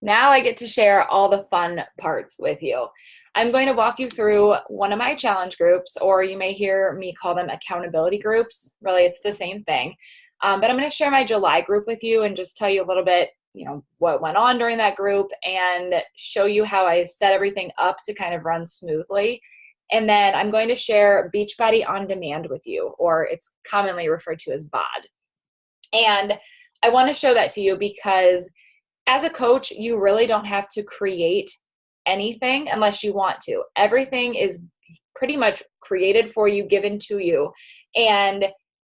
Now I get to share all the fun parts with you. I'm going to walk you through one of my challenge groups, or you may hear me call them accountability groups. Really, it's the same thing. But I'm going to share my July group with you and just tell you a little bit, what went on during that group and show you how I set everything up to kind of run smoothly. And then I'm going to share Beachbody On Demand with you, or it's commonly referred to as BOD. And I want to show that to you because as a coach, you really don't have to create anything unless you want to. Everything is pretty much created for you, given to you. And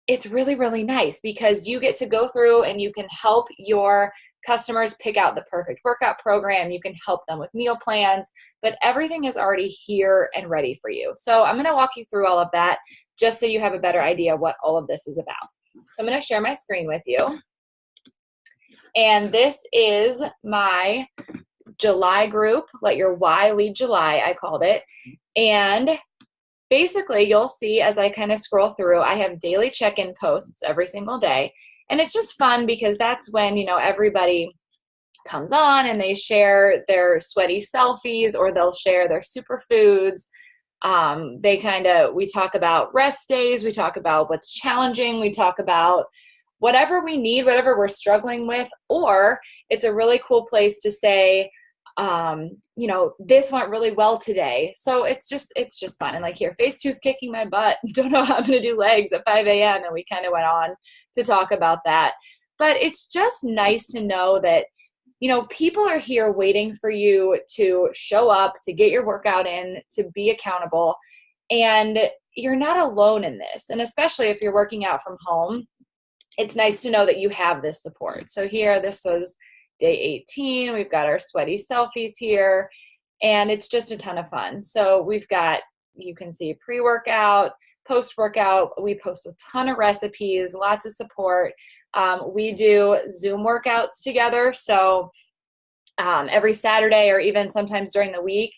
it's really, really nice because you get to go through and you can help your customers pick out the perfect workout program. You can help them with meal plans, but everything is already here and ready for you. So I'm going to walk you through all of that just so you have a better idea what all of this is about. So I'm going to share my screen with you. And this is my July group, Let Your Why Lead July, I called it. And basically, you'll see as I kind of scroll through, I have daily check-in posts every single day. And it's just fun because that's when, everybody comes on and they share their sweaty selfies or they'll share their superfoods. We talk about rest days, we talk about what's challenging, we talk about whatever we need, whatever we're struggling with, or it's a really cool place to say, this went really well today. So it's just fun. And like here, phase 2 is kicking my butt. Don't know how I'm going to do legs at 5 a.m. And we kind of went on to talk about that. But it's just nice to know that, people are here waiting for you to show up, to get your workout in, to be accountable. And you're not alone in this. And especially if you're working out from home, it's nice to know that you have this support. So here, this was day 18. We've got our sweaty selfies here, and it's just a ton of fun. So we've got, you can see pre-workout, post-workout. We post a ton of recipes, lots of support. We do Zoom workouts together. So every Saturday or even sometimes during the week,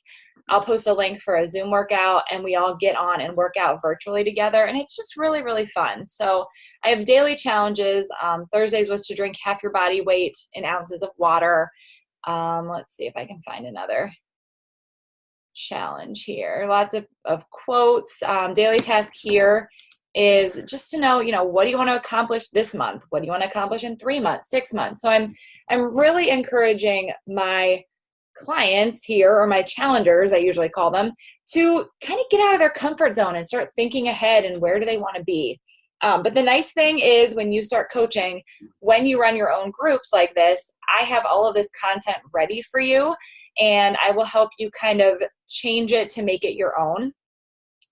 I'll post a link for a Zoom workout and we all get on and work out virtually together. And it's just really, really fun. So I have daily challenges. Thursdays was to drink half your body weight in ounces of water. Let's see if I can find another challenge here. Lots of quotes. Daily task here is just to know, what do you want to accomplish this month? What do you want to accomplish in 3 months, 6 months? So I'm really encouraging my clients here, or my challengers, I usually call them, to kind of get out of their comfort zone and start thinking ahead and where do they want to be. But the nice thing is when you start coaching, when you run your own groups like this, I have all of this content ready for you and I will help you kind of change it to make it your own.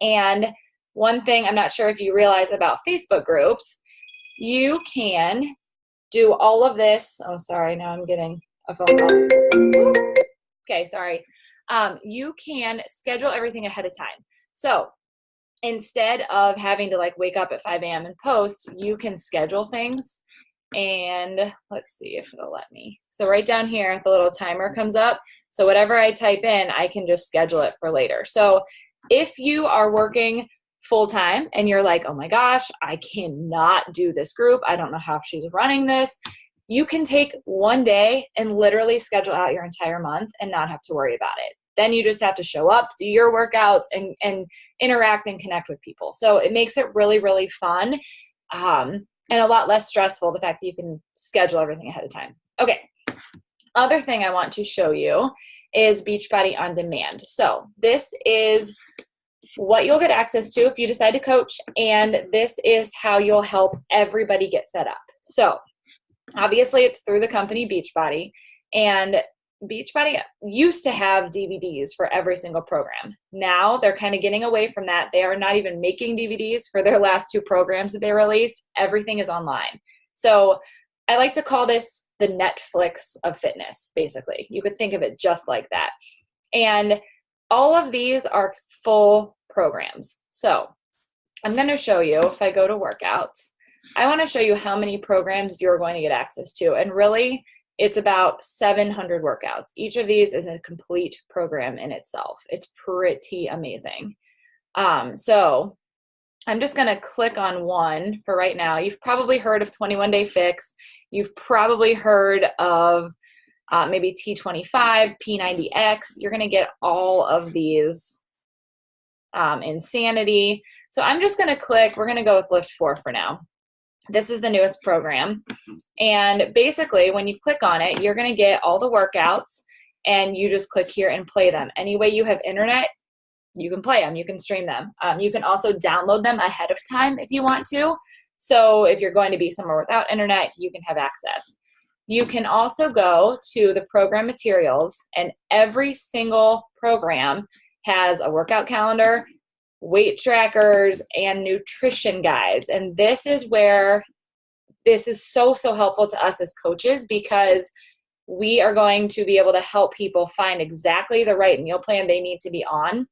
And one thing I'm not sure if you realize about Facebook groups, you can do all of this. Oh, sorry, now I'm getting a phone call. Okay, sorry. You can schedule everything ahead of time. So instead of having to wake up at 5 a.m. and post, you can schedule things. And let's see if it'll let me. So right down here, the little timer comes up. So whatever I type in, I can just schedule it for later. So if you are working full-time and you're like, oh my gosh, I cannot do this group, I don't know how she's running this, you can take one day and literally schedule out your entire month and not have to worry about it. Then you just have to show up, do your workouts, and interact and connect with people. So it makes it really, really fun and a lot less stressful, the fact that you can schedule everything ahead of time. Okay, other thing I want to show you is Beachbody On Demand. So this is what you'll get access to if you decide to coach, and this is how you'll help everybody get set up. So obviously, it's through the company Beachbody, and Beachbody used to have DVDs for every single program. Now they're kind of getting away from that. They are not even making DVDs for their last 2 programs that they released. Everything is online. So I like to call this the Netflix of fitness, basically. You could think of it just like that. And all of these are full programs. So I'm going to show you, if I go to workouts, I want to show you how many programs you're going to get access to. And really, it's about 700 workouts. Each of these is a complete program in itself. It's pretty amazing. So I'm just going to click on one for right now. You've probably heard of 21 Day Fix. You've probably heard of maybe T25, P90X. You're going to get all of these, Insanity. So I'm just going to click, we're going to go with Lift 4 for now. This is the newest program. And basically, when you click on it, you're going to get all the workouts, and you just click here and play them. Any way you have internet, you can play them, you can stream them. You can also download them ahead of time if you want to. So if you're going to be somewhere without internet, you can have access. You can also go to the program materials, and every single program has a workout calendar, weight trackers, and nutrition guides. And this is where this is so helpful to us as coaches, because we are going to be able to help people find exactly the right meal plan they need to be on.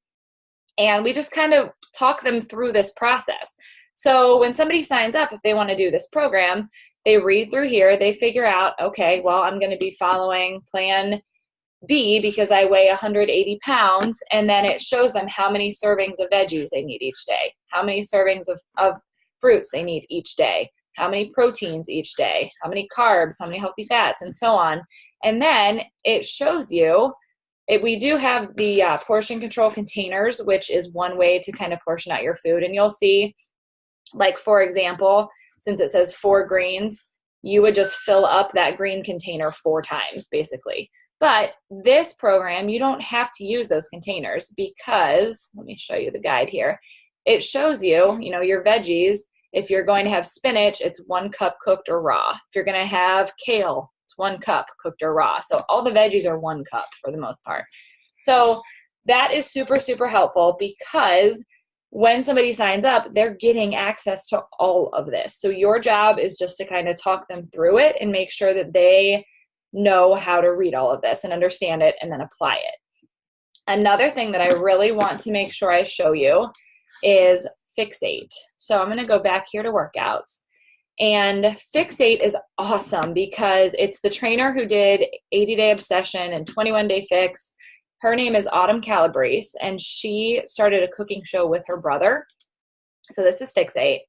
And we just kind of talk them through this process. So when somebody signs up, if they want to do this program, they read through here, they figure out, okay, well, I'm going to be following plan B because I weigh 180 pounds, and then it shows them how many servings of veggies they need each day, how many servings of fruits they need each day, how many proteins each day, how many carbs, how many healthy fats, and so on. And then it shows you, we do have the portion control containers, which is one way to kind of portion out your food. And you'll see, like, for example, since it says 4 greens, you would just fill up that green container 4 times, basically. But this program, you don't have to use those containers, because, let me show you the guide here. It shows you, your veggies. If you're going to have spinach, it's 1 cup cooked or raw. If you're going to have kale, it's 1 cup cooked or raw. So all the veggies are 1 cup for the most part. So that is super helpful, because when somebody signs up, they're getting access to all of this. So your job is just to kind of talk them through it and make sure that they know how to read all of this and understand it and then apply it. Another thing that I really want to make sure I show you is Fixate. So I'm going to go back here to workouts. And Fixate is awesome because it's the trainer who did 80-Day Obsession and 21-Day Fix. Her name is Autumn Calabrese, and she started a cooking show with her brother. So this is Fixate.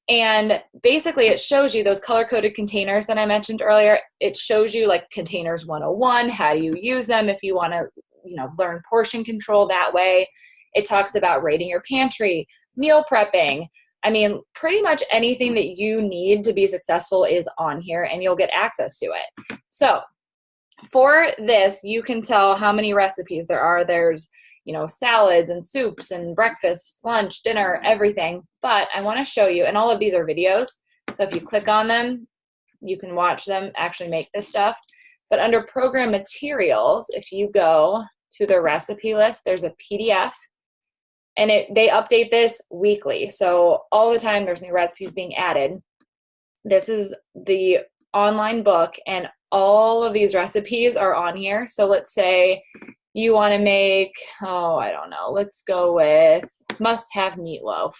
And basically it shows you those color-coded containers that I mentioned earlier. It shows you like containers 101, how do you use them if you want to, learn portion control that way. It talks about rating your pantry, meal prepping. I mean, pretty much anything that you need to be successful is on here, and you'll get access to it. So for this, you can tell how many recipes there are. There's salads and soups and breakfast, lunch, dinner, everything. But I want to show you, and all of these are videos. So if you click on them, you can watch them actually make this stuff. But under program materials, if you go to the recipe list, there's a PDF, and they update this weekly. So all the time there's new recipes being added. This is the online book, and all of these recipes are on here. So let's say you want to make, I don't know, let's go with must-have meatloaf.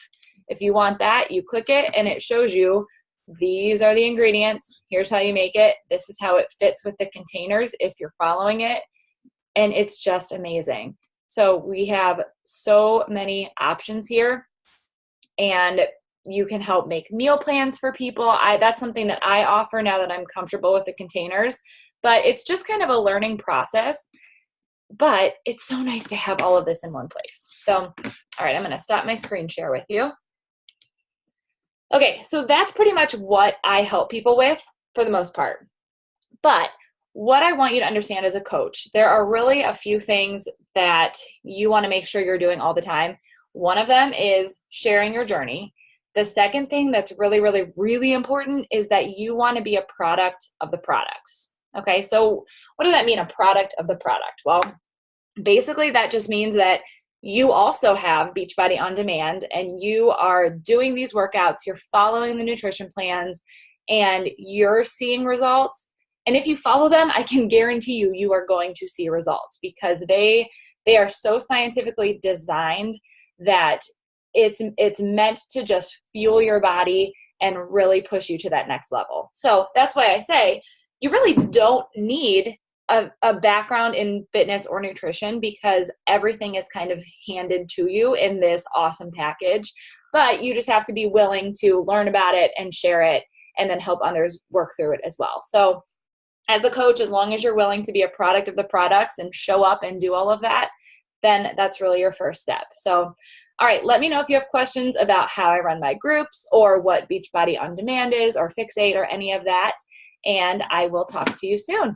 If you want that, you click it, and it shows you these are the ingredients. Here's how you make it. This is how it fits with the containers if you're following it. And it's just amazing. So we have so many options here, and you can help make meal plans for people. That's something that I offer now that I'm comfortable with the containers, but it's just kind of a learning process. But it's so nice to have all of this in one place. So, all right, I'm going to stop my screen share with you. Okay, so that's pretty much what I help people with for the most part. But what I want you to understand as a coach, there are really a few things that you want to make sure you're doing all the time. One of them is sharing your journey. The second thing that's really important is that you want to be a product of the products. Okay, so what does that mean, a product of the product? Well, basically that just means that you also have Beachbody On Demand, and you are doing these workouts, you're following the nutrition plans, and you're seeing results. And if you follow them, I can guarantee you are going to see results, because they are so scientifically designed that it's meant to just fuel your body and really push you to that next level. So that's why I say you really don't need a background in fitness or nutrition, because everything is kind of handed to you in this awesome package. But you just have to be willing to learn about it and share it, and then help others work through it as well. So as a coach, as long as you're willing to be a product of the products and show up and do all of that, then that's really your first step. So, all right, let me know if you have questions about how I run my groups or what Beachbody On Demand is or Fixate or any of that. And I will talk to you soon.